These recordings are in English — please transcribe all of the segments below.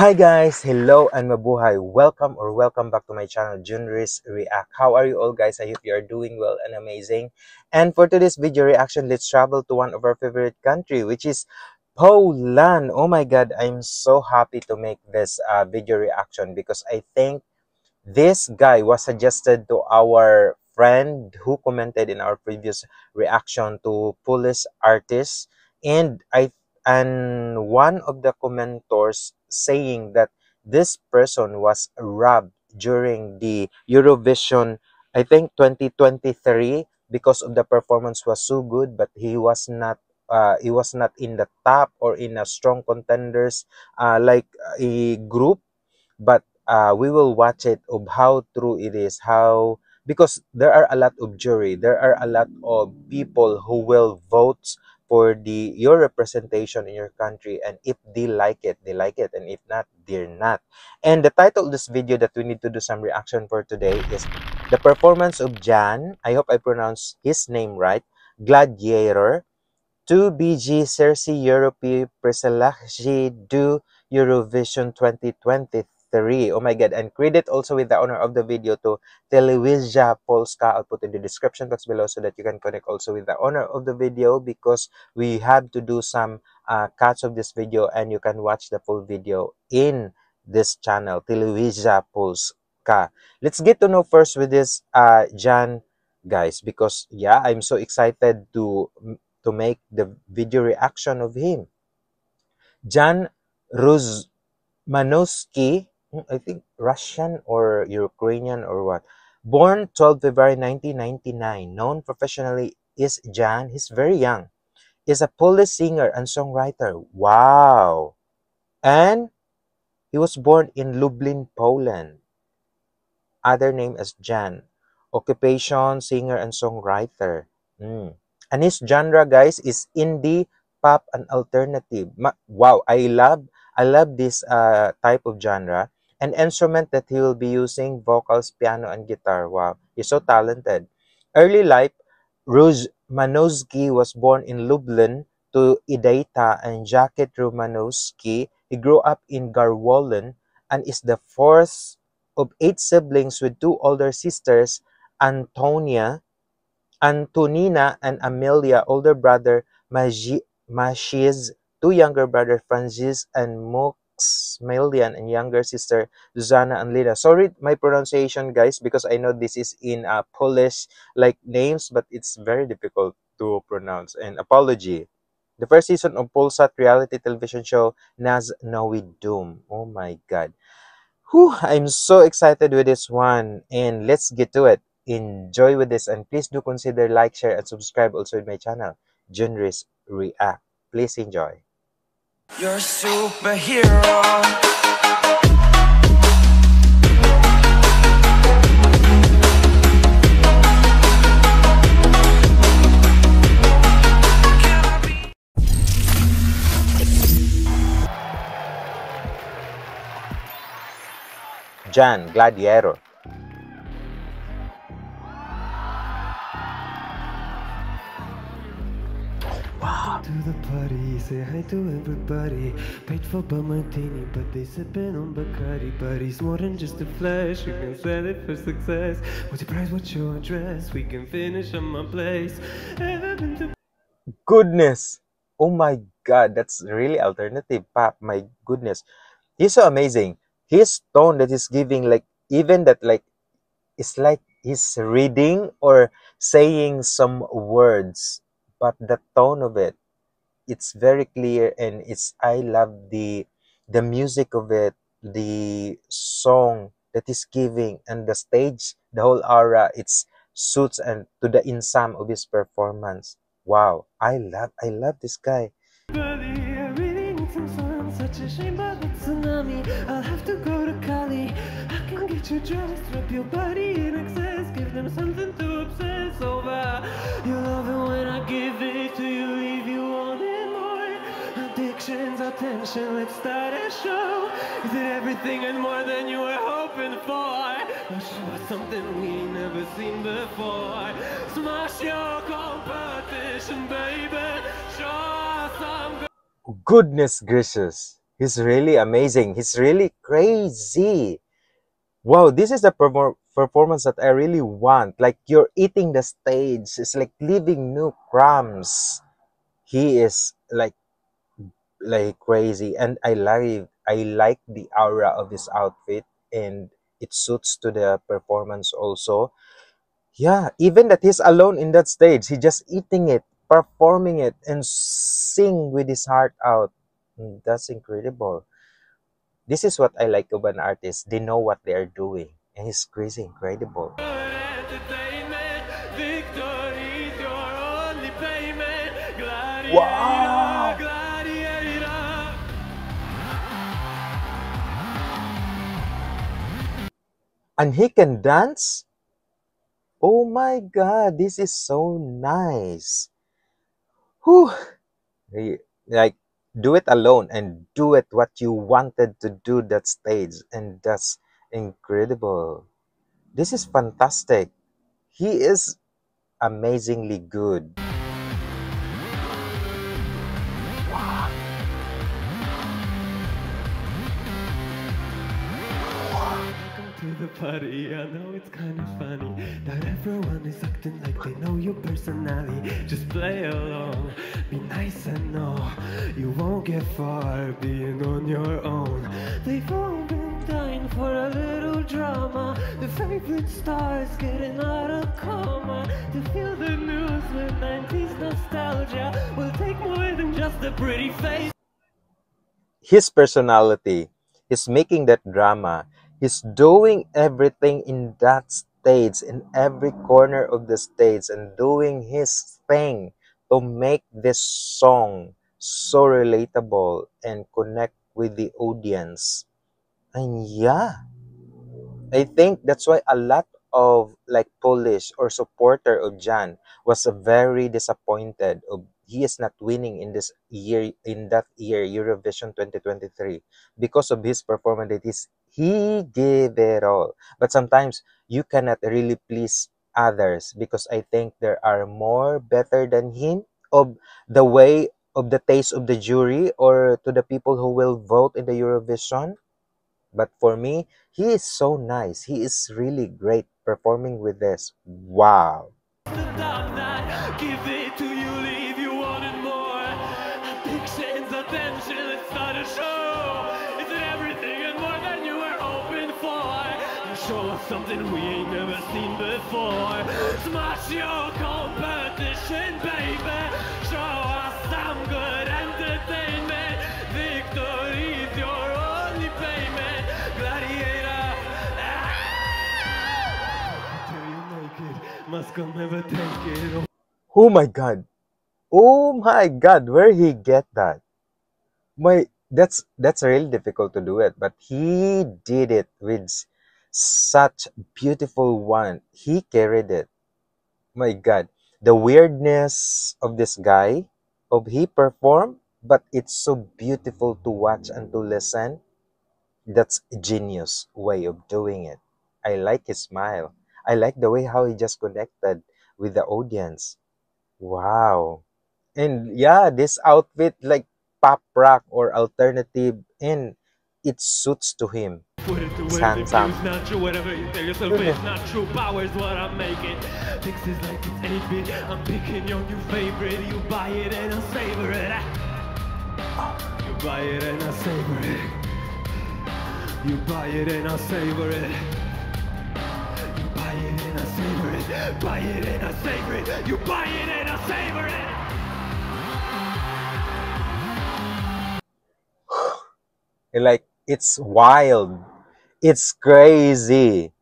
Hi guys, hello and mabuhay. Welcome back to my channel, Junris React. How are you all guys? I hope you are doing well and amazing. And for today's video reaction, let's travel to one of our favorite country, which is Poland. Oh my god, I'm so happy to make this video reaction because I think this guy was suggested to our friend who commented in our previous reaction to Polish artists, and one of the commentors saying that this person was robbed during the Eurovision, I think 2023, because of the performance was so good, but he was not in the top or in a strong contenders like a group. But we will watch it of how true it is, how, because there are a lot of jury, there are a lot of people who will vote for your representation in your country, and if they like it, they like it, and if not, they're not. And the title of this video that we need to do some reaction for today is the performance of Jan, I hope I pronounced his name right, Gladiator, to BG Cersei Europei Preselachji do Eurovision 2023. Oh my god, and credit also with the owner of the video to Telewizja Polska. I'll put in the description box below so that you can connect also with the owner of the video, because we have to do some cuts of this video and you can watch the full video in this channel, Telewizja Polska. Let's get to know first with this Jan guys, because yeah, I'm so excited to make the video reaction of him. Jan Rozmanowski, I think Russian or Ukrainian or what. Born 12 February 1999, known professionally is Jan. He's very young. Is a Polish singer and songwriter. Wow. And he was born in Lublin, Poland. Other name as Jan. Occupation, singer and songwriter. And his genre, guys, is indie, pop, and alternative. Wow, I love this type of genre. An instrument that he will be using: vocals, piano, and guitar. Wow, he's so talented. Early life: Romanowski was born in Lublin to Idaita and Jacket Romanowski. He grew up in Garwolin and is the fourth of 8 siblings with 2 older sisters, Antonia, Antonina, and Amelia, older brother Mashiz, 2 younger brothers, Francis and Maximilian, and younger sister Zuzana and Lina. Sorry my pronunciation, guys, because I know this is in Polish like names, but it's very difficult to pronounce, and apology. The first season of Polsat reality television show Naz Nowi Doom. Oh my god. Whew, I'm so excited with this one, and let's get to it. Enjoy with this, and please do consider like, share, and subscribe also with my channel, Junris React. Please enjoy. You're a superhero. Jan, Gladiator. To the party, say hi to everybody. Paid for by martini, but they sipping on Bacardi. But he's more than just a flash, you can sell it for success. What's your price, what's your address? We can finish at my place. Goodness. Oh my god, that's really alternative pop. My goodness. He's so amazing. His tone that he's giving, like, even that, like, it's like he's reading or saying some words, but the tone of it, it's very clear, and I love the music of it, the song that is giving, and the stage, the whole aura, it's suits and to the insam of his performance. Wow, I love this guy. I really need some sun, such a shame about the tsunami. I'll have to go to Cali. I can get you dressed, wrap your body in excess, give them something to obsess over. You love it when I give it to you, leave you wanting more. Addictions, attention, let's start a show. Is it everything and more than you were hoping for? I'll show us something we never seen before. Smash your competition, baby. Show us some. Goodness gracious, He's really amazing. He's really crazy. Wow, this is the performance that I really want. Like you're eating the stage. It's like leaving new crumbs. He is like crazy, and I like the aura of his outfit, and it suits to the performance also. Yeah, even that he's alone in that stage, he just eating it, performing it, and sing with his heart out. That's incredible. This is what I like of an artist. They know what they are doing, and he's crazy incredible. Entertainment, victory's your only payment. Gladiator, Wow! gladiator. And he can dance. Oh my God, this is so nice. Whew. Like, do it alone and do it what you wanted to do that stage, and that's incredible. This is fantastic. He is amazingly good. Welcome to the party. I know it's kind of funny that everyone is acting like they know your personality. Just play along, be nice and know you won't get far being on your own. They've all been dying for a little drama. The favorite stars getting out of coma. To feel the news with 90s nostalgia will take more than just a pretty face. His personality, he's making that drama, he's doing everything in that stage, in every corner of the stage, and doing his thing to make this song so relatable and connect with the audience. And yeah, I think that's why a lot of like Polish or supporter of Jan was very disappointed of he is not winning in that year Eurovision 2023 because of his performance. That is, he gave it all. But sometimes you cannot really please others, because I think there are more better than him of the way of the taste of the jury or to the people who will vote in the Eurovision. But for me, he is so nice. He is really great performing with this. Wow. Give it to you, leave you wanting more. Addictions, attention, let's start a show. Is it everything and more than you were hoping for? Show us something we ain't never seen before. Smash your competition, baby. Show us some good entertainment. Victory's your only payment. Gladiator. Until you naked, must come never take it. Oh my God. Oh my God. Where he get that? That's really difficult to do it, but he did it with such beautiful one. He carried it. My God. The weirdness of this guy, of he performed, but it's so beautiful to watch and to listen. That's a genius way of doing it. I like his smile. I like the way how he just connected with the audience. Wow. And yeah, this outfit like pop rock or alternative, and it suits to him. Put it to He's win the handsome. views, not true, whatever you tell yourself it's not true. Power's what I'm making. Texas like it's 8-bit. I'm picking your new favorite. You buy it and I savor it. You buy it and I savor it. You buy it and I savor it. You buy it and I savor it. Buy it and I savor it. You buy it and I savor it. Like, it's wild. It's crazy.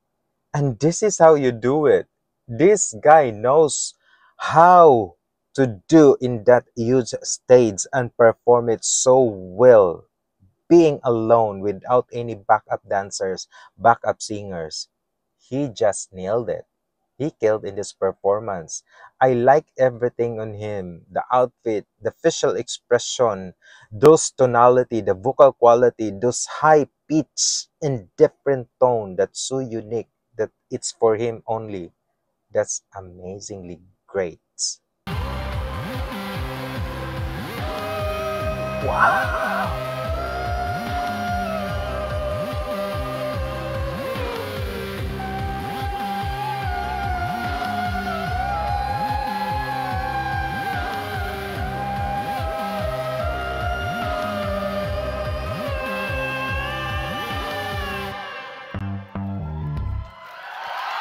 And this is how you do it. This guy knows how to do in that huge stage and perform it so well, being alone without any backup dancers, backup singers. He just nailed it. He killed in this performance. I like everything on him. The outfit, the facial expression, those tonality, the vocal quality, those high pitch and different tone that's so unique that it's for him only. That's amazingly great. Wow.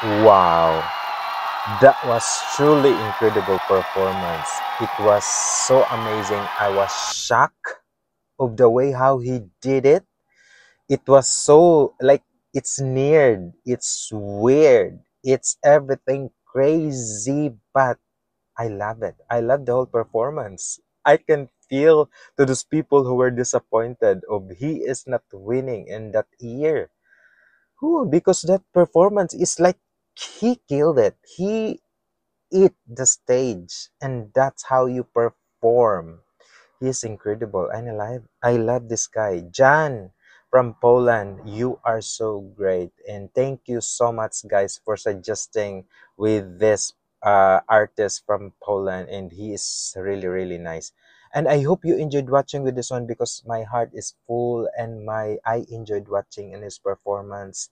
Wow, that was truly incredible performance. It was so amazing. I was shocked of the way how he did it. It was so like it's near, it's weird, it's everything crazy, but I love it. I love the whole performance. I can feel to those people who were disappointed of he is not winning in that year. Who because that performance is like he killed it. He hit the stage and that's how you perform. He's incredible and I love this guy. Jan from Poland, you are so great. And thank you so much guys for suggesting with this artist from Poland and he is really really nice. And I hope you enjoyed watching with this one because my heart is full and my I enjoyed watching in his performance.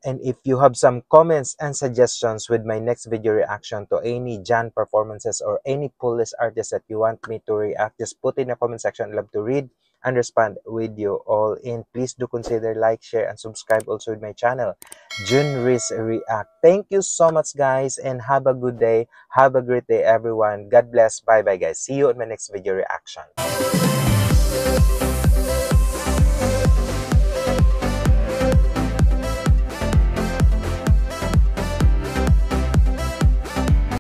And if you have some comments and suggestions with my next video reaction to any Jan performances or any police artist that you want me to react, just put in the comment section. I love to read and respond with you all. And please do consider like, share, and subscribe also with my channel, Junris React. Thank you so much, guys, and have a good day. Have a great day, everyone. God bless. Bye-bye, guys. See you in my next video reaction.